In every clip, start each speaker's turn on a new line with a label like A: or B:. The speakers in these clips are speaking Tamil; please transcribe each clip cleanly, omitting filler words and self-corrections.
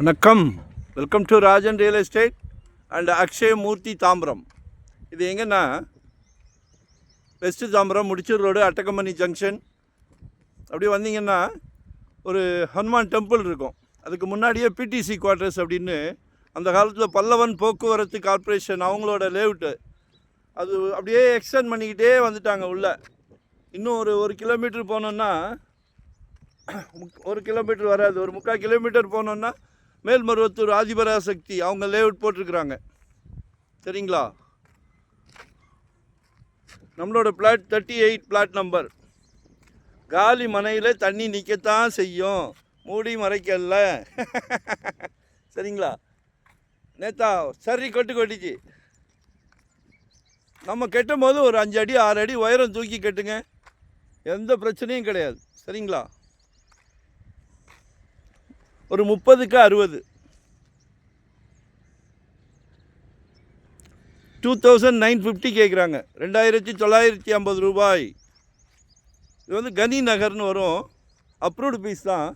A: வணக்கம். Welcome to Rajan real estate and Akshay Murthy Tambaram. இது எங்கன்னா west Tambaram Mudichur road Attakampani junction. அப்படி வந்தீங்கன்னா ஒரு ஹனுமான் டெம்பிள் இருக்கும். அதுக்கு முன்னாடியே பிடிசி குவார்ட்டர்ஸ் அப்படின்னு அந்த காலத்தில் பல்லவன் போக்குவரத்து கார்ப்பரேஷன் அவங்களோட லேஅவுட்டு அது அப்படியே எக்ஸ்டெண்ட் பண்ணிக்கிட்டே வந்துட்டாங்க உள்ளே. இன்னும் ஒரு கிலோமீட்டர் போனோன்னா, 1 கிலோமீட்டர் வராது, ஒரு 3/4 கிலோமீட்டர் போனோன்னா மேல்மருவத்தூர் ஆதிபராசக்தி அவங்க லேஅவுட் போட்டிருக்கிறாங்க. சரிங்களா? நம்மளோட பிளாட் 38 பிளாட் நம்பர். காலி மனையில் தண்ணி நிற்கத்தான் செய்யும், மூடி மறைக்கல. சரிங்களா? நேத்தா சரி கொட்டிச்சு. நம்ம கட்டும் போது ஒரு 5 அடி 6 அடி உயரம் தூக்கி கட்டுங்க, எந்த பிரச்சனையும் கிடையாது. சரிங்களா? ஒரு 30க்கு 60, 2950 கேட்குறாங்க. 2950 ரூபாய். இது வந்து கனி நகர்னு வரும், அப்ரூவ்டு பீஸ் தான்.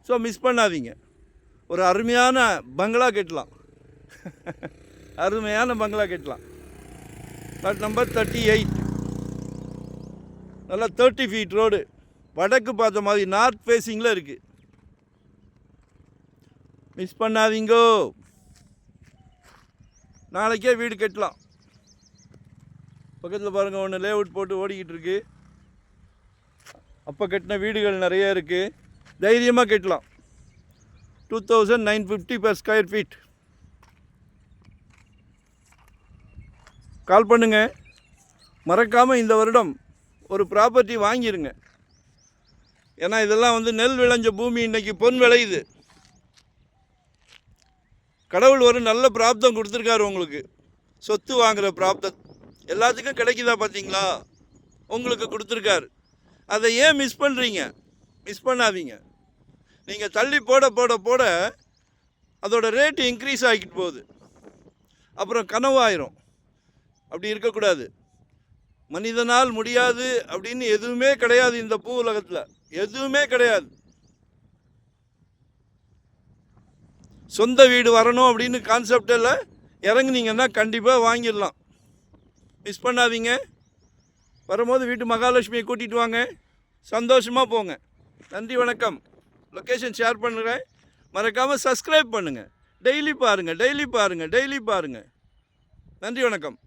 A: ஸோ மிஸ் பண்ணாதீங்க. ஒரு அருமையான பங்களா கட்டலாம். அருமையான பங்களா கட்டலாம். Plot number 38. நல்லா 30 ஃபீட் ரோடு, வடக்கு பார்த்த மாதிரி நார்த் ஃபேஸிங்கில் இருக்குது. மிஸ் பண்ணாதீங்கோ. நாளைக்கே வீடு கட்டலாம். பக்கத்தில் பாருங்கள், ஒன்று லேஅவுட் போட்டு ஓடிக்கிட்டு இருக்கு. அப்போ கட்டின வீடுகள் நிறைய இருக்குது. தைரியமாக கட்டலாம். 2950 per square feet. கால் பண்ணுங்க. மறக்காமல் இந்த வருடம் ஒரு ப்ராப்பர்ட்டி வாங்கிடுங்க. ஏன்னா இதெல்லாம் வந்து நெல் விளைஞ்ச பூமி, இன்றைக்கி பொன் விளையுது. கடவுள் ஒரு நல்ல பிராப்தம் கொடுத்துருக்காரு உங்களுக்கு. சொத்து வாங்குகிற பிராப்தம் எல்லாத்துக்கும் கிடைக்குதா பார்த்தீங்களா? உங்களுக்கு கொடுத்துருக்காரு. அதை ஏன் மிஸ் பண்ணுறீங்க? மிஸ் பண்ணாதீங்க. நீங்கள் தள்ளி போட போட போட அதோட ரேட்டு இன்க்ரீஸ் ஆகிட்டு போகுது. அப்புறம் கனவாயிரும். அப்படி இருக்கக்கூடாது. மனிதனால் முடியாது அப்படின்னு எதுவுமே கிடையாது இந்த பூ உலகத்தில். எதுவுமே கிடையாது. சொந்த வீடு வரணும் அப்படின்னு கான்செப்டில் இறங்குனீங்கன்னா கண்டிப்பாக வாங்கிடலாம். மிஸ் பண்ணாதீங்க. வரும்போது வீட்டு மகாலட்சுமியை கூட்டிகிட்டு வாங்க, சந்தோஷமாக போங்க. நன்றி, வணக்கம். லொக்கேஷன் ஷேர் பண்ணுறேன். மறக்காமல் சப்ஸ்கிரைப் பண்ணுங்கள். டெய்லி பாருங்கள். நன்றி, வணக்கம்.